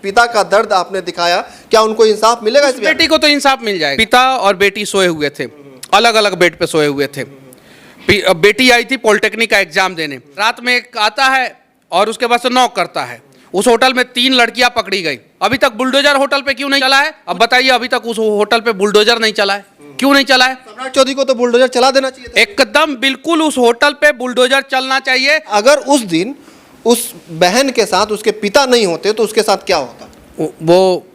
पिता का दर्द आपने दिखाया, क्या उनको इंसाफ मिलेगा? इस बेटी को तो इंसाफ मिल जाएगा। पिता और बेटी सोए हुए थे, अलग अलग बेड पे सोए हुए थे। बेटी आई थी पॉलिटेक्निक का एग्जाम देने, रात में एक आता है और उसके बाद से नॉक करता है। उस होटल में 3 लड़कियां पकड़ी गई। अभी तक बुलडोजर होटल पे क्यों नहीं चला है? अब बताइए, अभी तक उस होटल पे बुलडोजर नहीं चला है, क्यों नहीं चला है? सम्राट चौधरी को तो बुलडोजर चला देना चाहिए था। एकदम बिल्कुल उस होटल पे बुलडोजर चलना चाहिए। अगर उस दिन उस बहन के साथ उसके पिता नहीं होते तो उसके साथ क्या होता? वो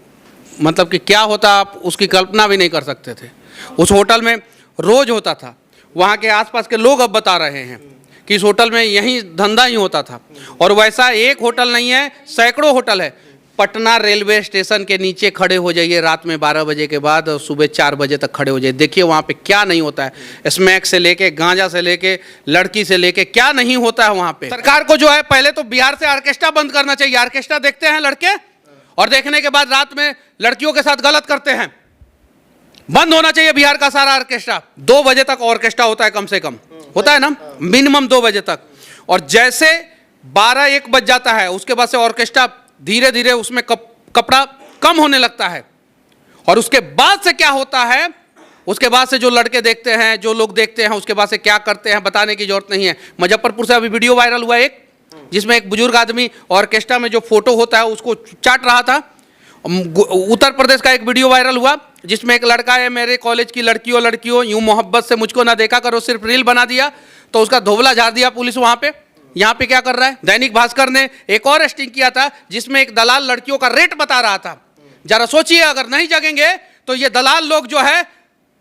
मतलब कि क्या होता, आप उसकी कल्पना भी नहीं कर सकते थे। उस होटल में रोज होता था। वहाँ के आसपास के लोग अब बता रहे हैं कि इस होटल में यही धंधा ही होता था। और वैसा एक होटल नहीं है, सैकड़ों होटल है। पटना रेलवे स्टेशन के नीचे खड़े हो जाइए रात में 12 बजे के बाद और सुबह 4 बजे तक खड़े हो जाइए, देखिए वहाँ पे क्या नहीं होता है। स्मैक से लेके, गांजा से लेके, लड़की से लेके, क्या नहीं होता है वहाँ पे। सरकार को जो है पहले तो बिहार से ऑर्केस्ट्रा बंद करना चाहिए। ऑर्केस्ट्रा देखते हैं लड़के और देखने के बाद रात में लड़कियों के साथ गलत करते हैं। बंद होना चाहिए बिहार का सारा ऑर्केस्ट्रा। 2 बजे तक ऑर्केस्ट्रा होता है, कम से कम होता है ना, मिनिमम 2 बजे तक। और जैसे 12-1 बज जाता है उसके बाद से ऑर्केस्ट्रा धीरे धीरे उसमें कपड़ा कम होने लगता है। और उसके बाद से क्या होता है, उसके बाद से जो लड़के देखते हैं, जो लोग देखते हैं, उसके बाद से क्या करते हैं बताने की जरूरत नहीं है। मुजफ्फरपुर से अभी वीडियो वायरल हुआ एक, जिसमें एक बुजुर्ग आदमी ऑर्केस्ट्रा में जो फोटो होता है उसको चाट रहा था। उत्तर प्रदेश का एक वीडियो वायरल हुआ जिसमें एक लड़का है, मेरे कॉलेज की लड़कियों यूं मोहब्बत से मुझको ना देखा करो, सिर्फ रील बना दिया तो उसका धोबला झाड़ दिया पुलिस वहां पे। यहाँ पे क्या कर रहा है? दैनिक भास्कर ने एक और स्टिंग किया था जिसमें एक दलाल लड़कियों का रेट बता रहा था। जरा सोचिए, अगर नहीं जगेंगे तो ये दलाल लोग जो है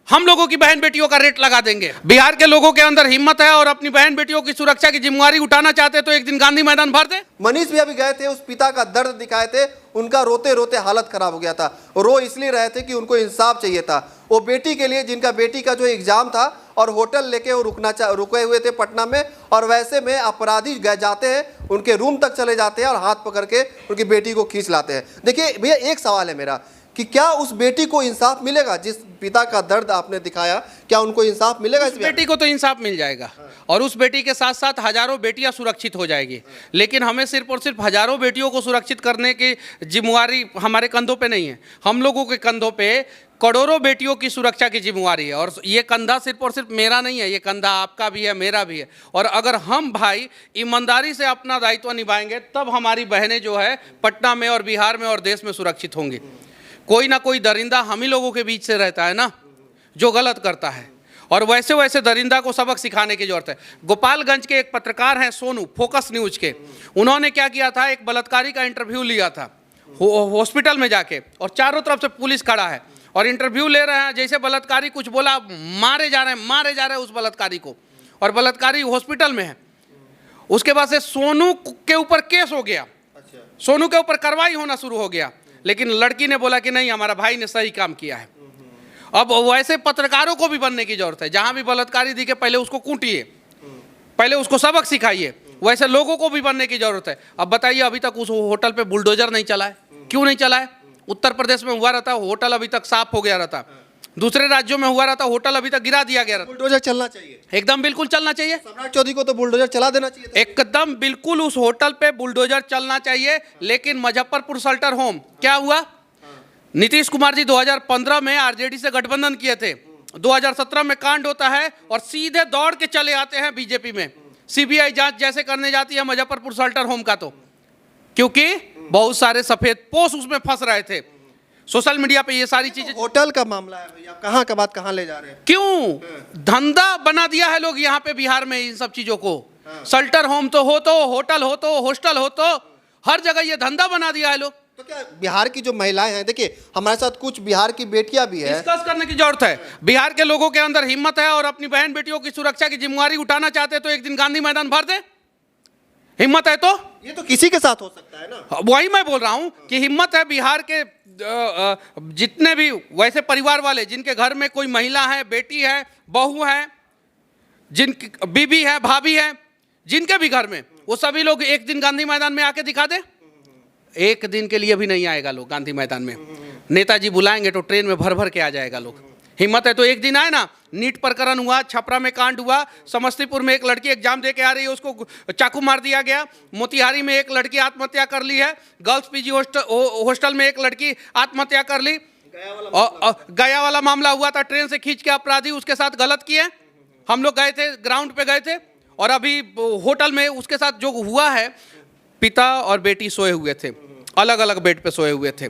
हम लोगों की बहन बेटियों का रेट लगा देंगे। बिहार के लोगों के अंदर हिम्मत है और अपनी बहन बेटियों की सुरक्षा की जिम्मेवारी उठाना चाहते तो एक दिन गांधी मैदान भर दे। मनीष भी अभी गए थे, उस पिता का दर्द दिखाए थे, उनका रोते रोते हालत खराब हो गया था। रो इसलिए रहे थे कि उनको इंसाफ चाहिए था वो बेटी के लिए, जिनका बेटी का जो एग्जाम था और होटल लेके वो रुके हुए थे पटना में। और वैसे में अपराधी जाते हैं, उनके रूम तक चले जाते हैं और हाथ पकड़ के उनकी बेटी को खींच लाते हैं। देखिए भैया, एक सवाल है मेरा कि क्या उस बेटी को इंसाफ मिलेगा? जिस पिता का दर्द आपने दिखाया, क्या उनको इंसाफ मिलेगा? इस बेटी को तो इंसाफ मिल जाएगा और उस बेटी के साथ साथ हजारों बेटियां सुरक्षित हो जाएगी। लेकिन हमें सिर्फ और सिर्फ हजारों बेटियों को सुरक्षित करने की जिम्मेवारी हमारे कंधों पे नहीं है, हम लोगों के कंधों पे करोड़ों बेटियों की सुरक्षा की जिम्मेवारी है। और ये कंधा सिर्फ और सिर्फ मेरा नहीं है, ये कंधा आपका भी है, मेरा भी है। और अगर हम भाई ईमानदारी से अपना दायित्व निभाएंगे तब हमारी बहनें जो है पटना में और बिहार में और देश में सुरक्षित होंगी। कोई ना कोई दरिंदा हम ही लोगों के बीच से रहता है ना, जो गलत करता है, और वैसे वैसे दरिंदा को सबक सिखाने की जरूरत है। गोपालगंज के एक पत्रकार हैं सोनू, फोकस न्यूज के, उन्होंने क्या किया था, एक बलात्कारी का इंटरव्यू लिया था हॉस्पिटल में जाके, और चारों तरफ से पुलिस खड़ा है और इंटरव्यू ले रहे हैं। जैसे बलात्कारी कुछ बोला, मारे जा रहे हैं उस बलात्कारी को, और बलात्कारी हॉस्पिटल में है। उसके बाद से सोनू के ऊपर केस हो गया, सोनू के ऊपर कार्रवाई होना शुरू हो गया। लेकिन लड़की ने बोला कि नहीं, हमारा भाई ने सही काम किया है। अब वैसे पत्रकारों को भी बनने की जरूरत है, जहां भी बलात्कारी दिखे पहले उसको कूटिए, पहले उसको सबक सिखाइए। वैसे लोगों को भी बनने की जरूरत है। अब बताइए, अभी तक उस होटल पे बुलडोजर नहीं चला है, क्यों नहीं चला है? उत्तर प्रदेश में हुआ रहता होटल अभी तक साफ हो गया रहता, दूसरे राज्यों में हुआ रहता होटल अभी तक गिरा दिया गया रहता। बुलडोजर चलना चाहिए, एकदम बिल्कुल चलना चाहिए। सम्राट चौधरी को तो बुलडोजर चला देना चाहिए। एकदम बिल्कुल उस होटल पे बुलडोजर चलना चाहिए। लेकिन मुजफ्फरपुर शेल्टर होम क्या हुआ? नीतीश कुमार जी 2015 में आरजेडी से गठबंधन किए थे, 2017 में कांड होता है और सीधे दौड़ के चले आते हैं बीजेपी में। सीबीआई जांच जैसे करने जाती है मुजफ्फरपुर शेल्टर होम का, तो क्योंकि बहुत सारे सफेद पोश उसमें फंस रहे थे। सोशल मीडिया पे ये सारी चीजें, होटल का मामला है भैया, कहाँ का बात कहाँ ले जा रहे हैं? क्यों धंधा बना दिया है लोग यहाँ पे बिहार में इन सब चीजों को। शेल्टर होम तो हो, तो होटल हो, तो हॉस्टल हो, तो हर जगह ये धंधा बना दिया है लोग। तो क्या बिहार की जो महिलाएं हैं, देखिए हमारे साथ कुछ बिहार की बेटियां भी है, डिस्कस करने की जरूरत है। बिहार के लोगों के अंदर हिम्मत है और अपनी बहन बेटियों की सुरक्षा की जिम्मेवारी उठाना चाहते तो एक दिन गांधी मैदान भर दे। हिम्मत है तो ये तो किसी के साथ हो सकता है ना। वही मैं बोल रहा हूं कि हिम्मत है बिहार के जितने भी वैसे परिवार वाले जिनके घर में कोई महिला है, बेटी है, बहू है, जिनकी बीबी है, भाभी है, जिनके भी घर में, वो सभी लोग एक दिन गांधी मैदान में आके दिखा दे। एक दिन के लिए भी नहीं आएगा लोग गांधी मैदान में। नेताजी बुलाएंगे तो ट्रेन में भर भर के आ जाएगा लोग। हिम्मत है तो एक दिन आए ना, नीट प्रकरण हुआ, छपरा में कांड हुआ, समस्तीपुर में एक लड़की एग्जाम दे के आ रही है, उसको चाकू मार दिया गया, मोतिहारी में एक लड़की आत्महत्या कर ली है, गर्ल्स पीजी हॉस्टल में एक लड़की आत्महत्या कर ली, और गया वाला मामला हुआ था, ट्रेन से खींच के अपराधी उसके साथ गलत किए, हम लोग गए थे, ग्राउंड पे गए थे, और अभी होटल में उसके साथ जो हुआ है, पिता और बेटी सोए हुए थे, अलग अलग बेड पे सोए हुए थे।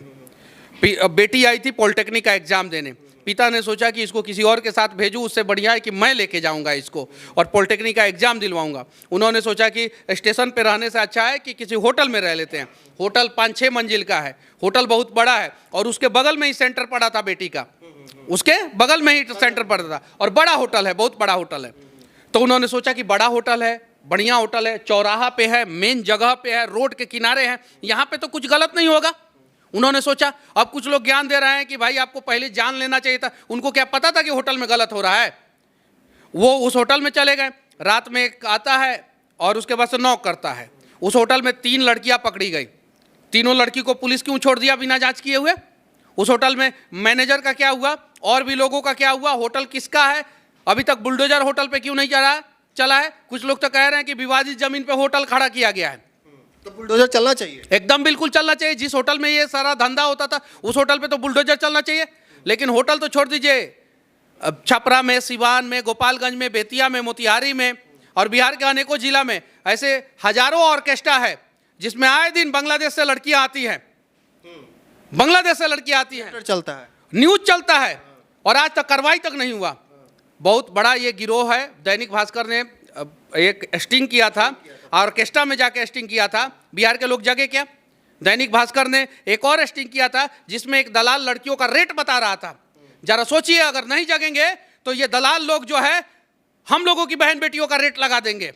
बेटी आई थी पॉलिटेक्निक का एग्जाम देने, पिता ने सोचा कि इसको किसी और के साथ भेजूं, उससे बढ़िया है कि मैं लेके जाऊंगा इसको और पॉलिटेक्निक का एग्जाम दिलवाऊंगा। उन्होंने सोचा कि स्टेशन पे रहने से अच्छा है कि किसी होटल में रह लेते हैं। होटल 5-6 मंजिल का है, होटल बहुत बड़ा है, और उसके बगल में ही सेंटर पड़ा था बेटी का, उसके बगल में ही सेंटर पड़ा था, और बड़ा होटल है, बहुत बड़ा होटल है। तो उन्होंने सोचा कि बड़ा होटल है, बढ़िया होटल है, चौराहा पे है, मेन जगह पे है, रोड के किनारे है, यहाँ पे तो कुछ गलत नहीं होगा। उन्होंने सोचा, अब कुछ लोग ज्ञान दे रहे हैं कि भाई आपको पहले जान लेना चाहिए था। उनको क्या पता था कि होटल में गलत हो रहा है? वो उस होटल में चले गए, रात में एक आता है और उसके बाद से नॉक करता है। उस होटल में 3 लड़कियां पकड़ी गई, तीनों लड़की को पुलिस क्यों छोड़ दिया बिना जांच किए हुए? उस होटल में मैनेजर का क्या हुआ, और भी लोगों का क्या हुआ, होटल किसका है? अभी तक बुलडोजर होटल पे क्यों नहीं चला है? कुछ लोग तो कह रहे हैं कि विवादित जमीन पे होटल खड़ा किया गया है। तो बुलडोजर चलना चाहिए, एकदम बिल्कुल चलना चाहिए। जिस होटल में ये सारा धंधा होता था उस होटल पे तो बुलडोजर चलना चाहिए। लेकिन होटल तो छोड़ दीजिए, अब छपरा में, सिवान में, गोपालगंज में, बेतिया में, मोतिहारी में और बिहार के अनेकों जिला में ऐसे हजारों ऑर्केस्ट्रा है जिसमें आए दिन बांग्लादेश से लड़कियां आती हैं, बांग्लादेश से लड़कियां आती हैं, चलता है, न्यूज चलता है, और आज तक कार्रवाई तक नहीं हुआ। बहुत बड़ा ये गिरोह है। दैनिक भास्कर ने एक स्टिंग किया था, ऑर्केस्ट्रा में जाके स्टिंग किया था, बिहार के लोग जगे क्या? दैनिक भास्कर ने एक और स्टिंग किया था जिसमें एक दलाल लड़कियों का रेट बता रहा था। जरा सोचिए, अगर नहीं जगेंगे तो ये दलाल लोग जो है हम लोगों की बहन बेटियों का रेट लगा देंगे।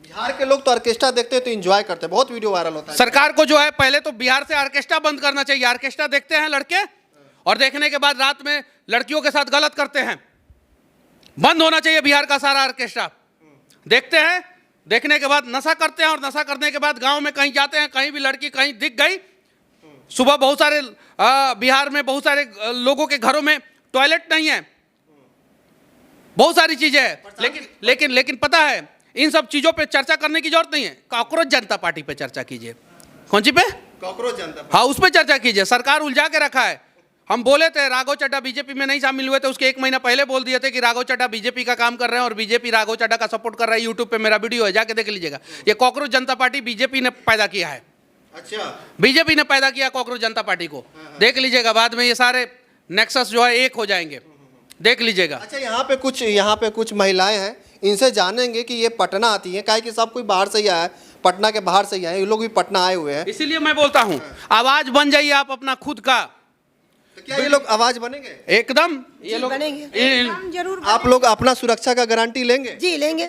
बिहार के लोग तो ऑर्केस्ट्रा देखते हैं तो एंजॉय करते हैं, बहुत वीडियो वायरल होता है। सरकार को जो है पहले तो बिहार से ऑर्केस्ट्रा बंद करना चाहिए। ऑर्केस्ट्रा देखते हैं लड़के और देखने के बाद रात में लड़कियों के साथ गलत करते हैं, बंद होना चाहिए बिहार का सारा ऑर्केस्ट्रा। देखते हैं, देखने के बाद नशा करते हैं, और नशा करने के बाद गांव में कहीं जाते हैं, कहीं भी लड़की कहीं दिख गई, सुबह बहुत सारे बिहार में बहुत सारे लोगों के घरों में टॉयलेट नहीं है, बहुत सारी चीजें हैं, लेकिन पता है इन सब चीजों पे चर्चा करने की जरूरत नहीं है। कांग्रेस जनता पार्टी पे चर्चा कीजिए। कौन सी पे? कांग्रेस जनता, हाँ, उस पर चर्चा कीजिए। सरकार उलझा के रखा है। हम बोले थे राघव चड्ढा बीजेपी में नहीं शामिल हुए थे, उसके 1 महीना पहले बोल दिए थे कि राघव चड्ढा बीजेपी का काम कर रहे हैं और बीजेपी राघव चड्ढा का सपोर्ट कर रहा है। यूट्यूब पे मेरा वीडियो है, जाके देख लीजिएगा। ये कांग्रेस जनता पार्टी बीजेपी ने पैदा किया है। अच्छा, बीजेपी ने पैदा किया कांग्रेस जनता पार्टी को, देख लीजिएगा। बाद में ये सारे नेक्सस जो है एक हो जाएंगे, देख लीजिएगा। अच्छा, यहाँ पे कुछ महिलाएं हैं, इनसे जानेंगे कि ये पटना आती हैं, काहे कि सब कोई बाहर से ही आया है, पटना के बाहर से ही आए, ये लोग भी पटना आए हुए हैं। इसीलिए मैं बोलता हूँ आवाज बन जाइए आप अपना खुद का। तो क्या ये लोग आवाज बनेंगे? एकदम ये लोग बनेंगे, जरूर। आप लोग अपना सुरक्षा का गारंटी लेंगे? जी लेंगे।